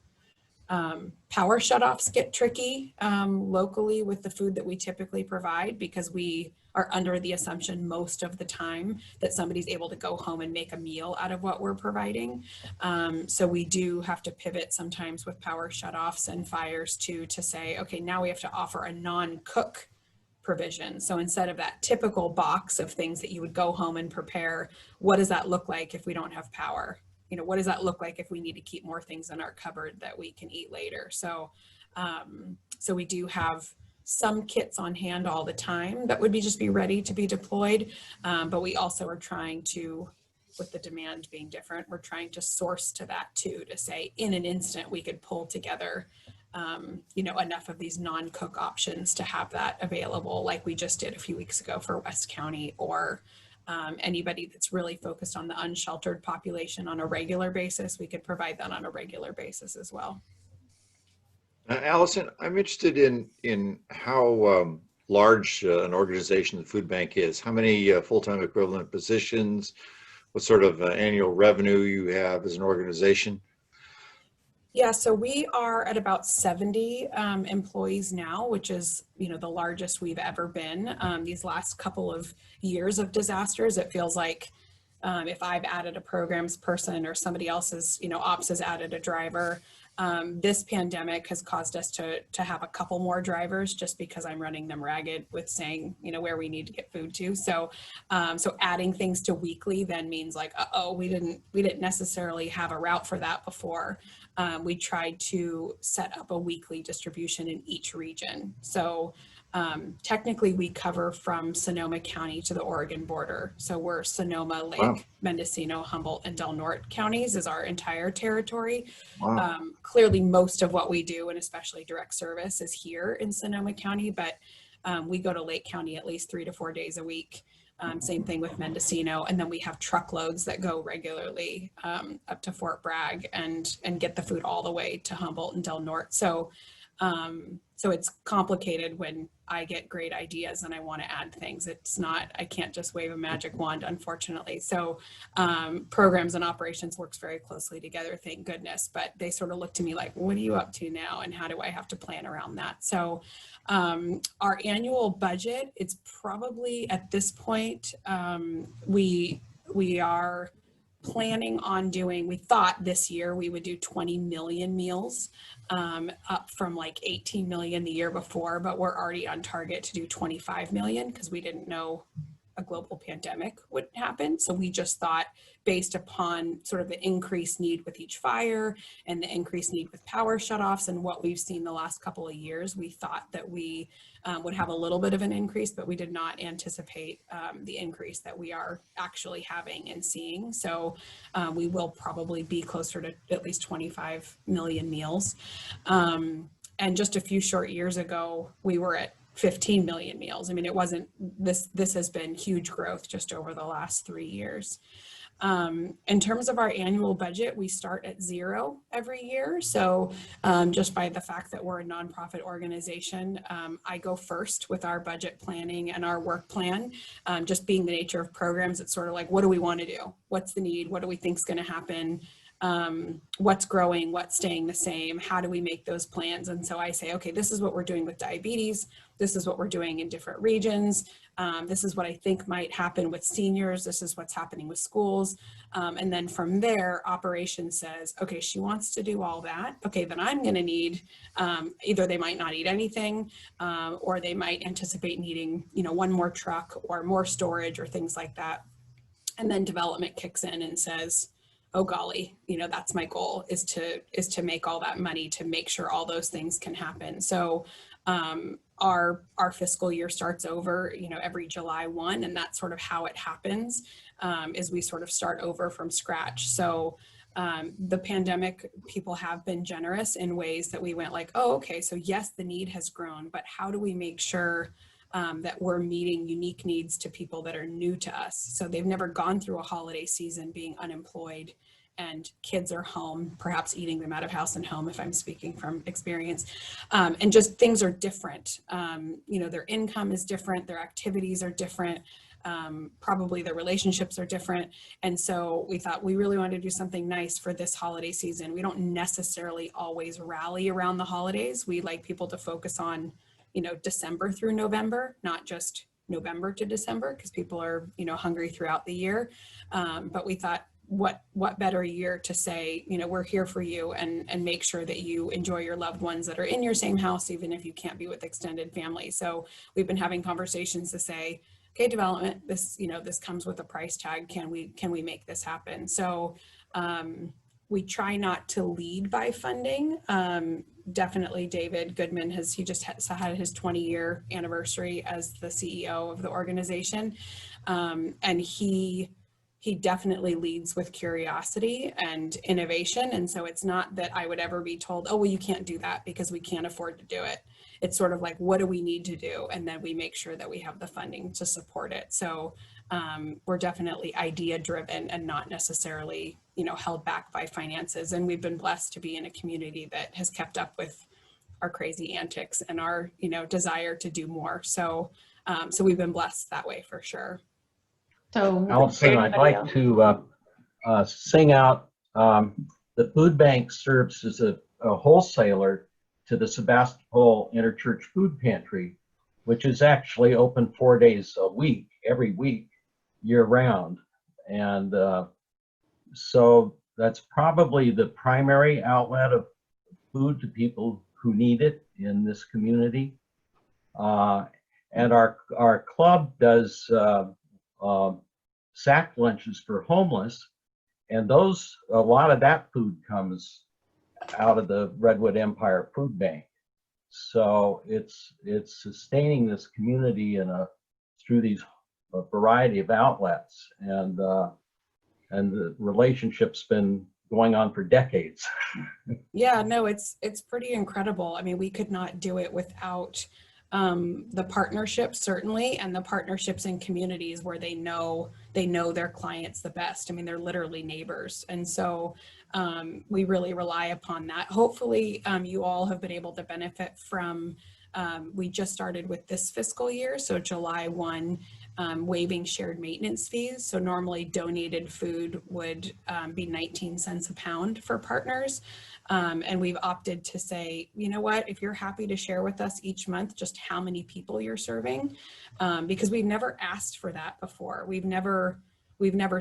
power shutoffs get tricky locally with the food that we typically provide, because we are under the assumption most of the time that somebody's able to go home and make a meal out of what we're providing. So we do have to pivot sometimes with power shutoffs and fires to say, okay, now we have to offer a non-cook provision. So instead of that typical box of things that you would go home and prepare, what does that look like if we don't have power? what does that look like if we need to keep more things in our cupboard that we can eat later? So, so we do have some kits on hand all the time that would just be ready to be deployed. But we also are trying to, with the demand being different, we're trying to source to that too, to say in an instant we could pull together enough of these non-cook options to have that available, like we just did a few weeks ago for West County, or anybody that's really focused on the unsheltered population on a regular basis, we could provide that on a regular basis as well. Allison, I'm interested in how large an organization the food bank is. How many full-time equivalent positions? What sort of annual revenue you have as an organization? Yeah, so we are at about 70 employees now, which is, the largest we've ever been. These last couple of years of disasters, it feels like if I've added a programs person or somebody else's, ops has added a driver, this pandemic has caused us to have a couple more drivers just because I'm running them ragged with saying, where we need to get food to. So, so adding things to weekly then means like, we didn't necessarily have a route for that before. We tried to set up a weekly distribution in each region. So technically we cover from Sonoma County to the Oregon border. So we're Sonoma, Lake, wow. Mendocino, Humboldt, and Del Norte counties is our entire territory. Wow. Clearly most of what we do, and especially direct service, is here in Sonoma County, but we go to Lake County at least 3 to 4 days a week. Same thing with Mendocino. And then we have truckloads that go regularly up to Fort Bragg and get the food all the way to Humboldt and Del Norte. So, so it's complicated when I get great ideas and I want to add things. It's not, I can't just wave a magic wand, unfortunately. So programs and operations works very closely together, thank goodness, but they sort of look to me like, what are you up to now? And how do I have to plan around that? So our annual budget, it's probably at this point, we are planning on doing, we thought this year we would do 20 million meals, up from like 18 million the year before, but we're already on target to do 25 million because we didn't know a global pandemic would happen. So we just thought, based upon sort of the increased need with each fire and the increased need with power shutoffs and what we've seen the last couple of years, we thought that we would have a little bit of an increase, but we did not anticipate the increase that we are actually having and seeing. So we will probably be closer to at least 25 million meals. And just a few short years ago, we were at 15 million meals. I mean, it wasn't, this has been huge growth just over the last 3 years. In terms of our annual budget, we start at 0 every year. So just by the fact that we're a nonprofit organization, I go first with our budget planning and our work plan. Just being the nature of programs, it's sort of like, what do we want to do? What's the need? What do we think is going to happen? What's growing, what's staying the same, how do we make those plans? And so I say, okay, this is what we're doing with diabetes. This is what we're doing in different regions. This is what I think might happen with seniors. This is what's happening with schools. And then from there, operations says, okay, she wants to do all that. Okay, then I'm going to need, either they might not need anything, or they might anticipate needing, one more truck or more storage or things like that. And then development kicks in and says, oh golly, that's my goal, is to make all that money to make sure all those things can happen. So our fiscal year starts over, every July 1, and that's sort of how it happens, is we sort of start over from scratch. So the pandemic, people have been generous in ways that we went like, oh, okay, so yes, the need has grown, but how do we make sure that we're meeting unique needs to people that are new to us? So they've never gone through a holiday season being unemployed and kids are home, perhaps eating them out of house and home, if I'm speaking from experience. And just things are different. Their income is different, their activities are different, probably their relationships are different. And so we thought we really wanted to do something nice for this holiday season. We don't necessarily always rally around the holidays. We like people to focus on December through November, not just November to December, because people are, hungry throughout the year. But we thought, what better year to say, we're here for you and make sure that you enjoy your loved ones that are in your same house, even if you can't be with extended family. So we've been having conversations to say, okay, development, this, this comes with a price tag. Can we make this happen? So we try not to lead by funding. Definitely David Goodman he just had his 20-year anniversary as the CEO of the organization. And he definitely leads with curiosity and innovation. And so it's not that I would ever be told, oh, well, you can't do that because we can't afford to do it. It's sort of like, what do we need to do? And then we make sure that we have the funding to support it. So we're definitely idea driven and not necessarily, held back by finances. And we've been blessed to be in a community that has kept up with our crazy antics and our, desire to do more. So, so we've been blessed that way for sure. So Allison, I'd like to sing out. The food bank serves as a wholesaler to the Sebastopol Interchurch Food Pantry, which is actually open 4 days a week, every week, year round. And so that's probably the primary outlet of food to people who need it in this community. And our club does sack lunches for homeless, and a lot of that food comes out of the Redwood Empire Food Bank. So it's sustaining this community through these variety of outlets, and the relationship's been going on for decades. Yeah, no, it's pretty incredible. I mean, we could not do it without the partnerships, certainly, and the partnerships in communities where they know their clients the best. I mean, they're literally neighbors. And so we really rely upon that. Hopefully you all have been able to benefit from, we just started with this fiscal year. So July 1, waiving shared maintenance fees. So normally donated food would be 19 cents a pound for partners. And we've opted to say, you know what, if you're happy to share with us each month just how many people you're serving, because we've never asked for that before. We've never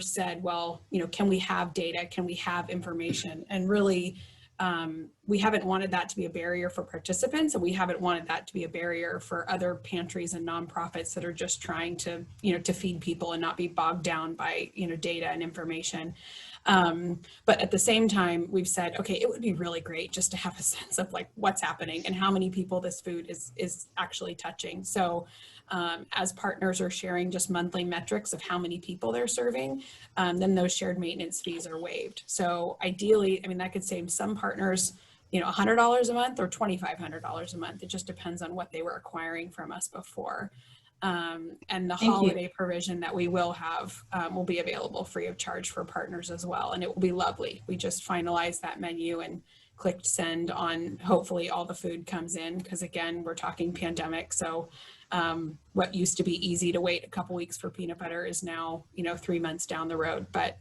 said, well, can we have data? Can we have information? And really, we haven't wanted that to be a barrier for participants, and we haven't wanted that to be a barrier for other pantries and nonprofits that are just trying to, to feed people and not be bogged down by, data and information. But at the same time, we've said, okay, it would be really great just to have a sense of like what's happening and how many people this food is actually touching. So as partners are sharing just monthly metrics of how many people they're serving, then those shared maintenance fees are waived. So ideally, I mean, that could save some partners, $100 a month or $2,500 a month. It just depends on what they were acquiring from us before. And the holiday provision that we will have will be available free of charge for partners as well. And it will be lovely. We just finalized that menu and clicked send on, hopefully all the food comes in, because again, we're talking pandemic. So what used to be easy to wait a couple weeks for peanut butter is now, 3 months down the road. But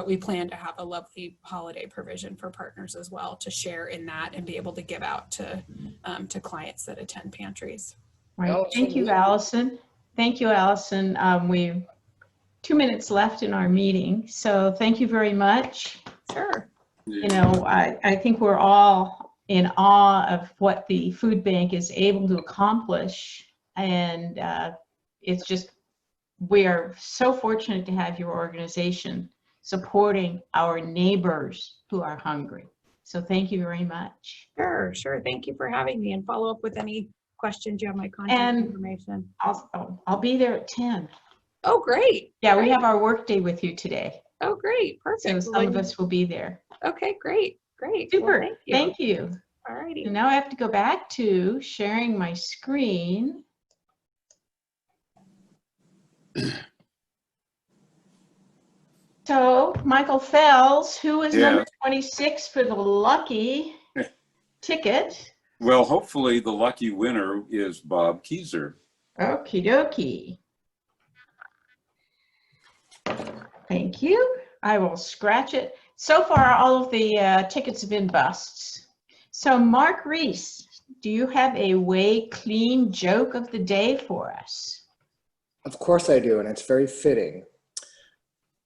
we plan to have a lovely holiday provision for partners as well to share in that and be able to give out to clients that attend pantries. Right. Thank you, Allison. Thank you, Allison. We've 2 minutes left in our meeting, so thank you very much. Sure. I think we're all in awe of what the food bank is able to accomplish, and it's just, we are so fortunate to have your organization supporting our neighbors who are hungry. So thank you very much. Sure. Thank you for having me, and follow up with any questions. You have my contact information. I'll be there at 10. Oh, great. Yeah, we have our work day with you today. Oh, great. Perfect. So some of us will be there. Okay, great. Super. Well, thank you. All righty. And now I have to go back to sharing my screen. So Michael Fells, who is number 26 for the lucky ticket? Well, hopefully the lucky winner is Bob Keyser. Okie dokie. Thank you. I will scratch it. So far, all of the tickets have been busts. So Mark Reese, do you have a way clean joke of the day for us? Of course I do, and it's very fitting.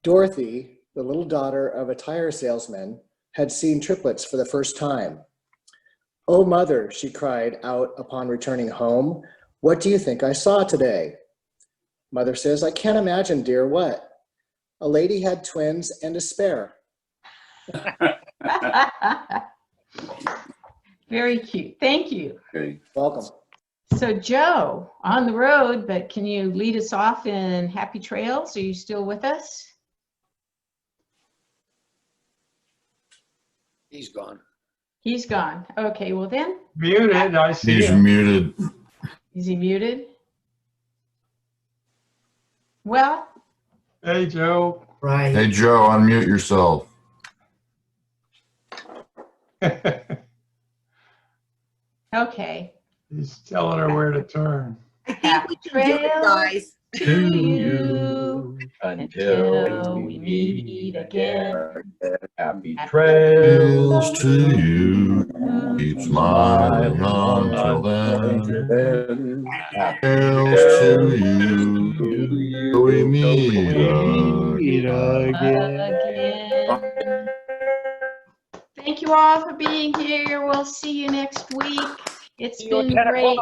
Dorothy, the little daughter of a tire salesman, had seen triplets for the first time. "Oh, mother," she cried out upon returning home, "what do you think I saw today?" Mother says, I can't imagine, dear, what? A lady had twins and a spare. Very cute. Thank you. Welcome. So Joe, on the road, but can you lead us off in Happy Trails? Are you still with us? He's gone. He's gone. Okay, well then. Muted, I see He's him. muted. Is he muted? Well. Hey, Joe. Right. Hey, Joe, unmute yourself. Okay. He's telling her where to turn. I think we can do it, guys. To you until we meet again. Happy Trails trails to you. Keep smiling until then. Happy Trails to you. Till we meet again. Thank you all for being here. We'll see you next week. It's been great.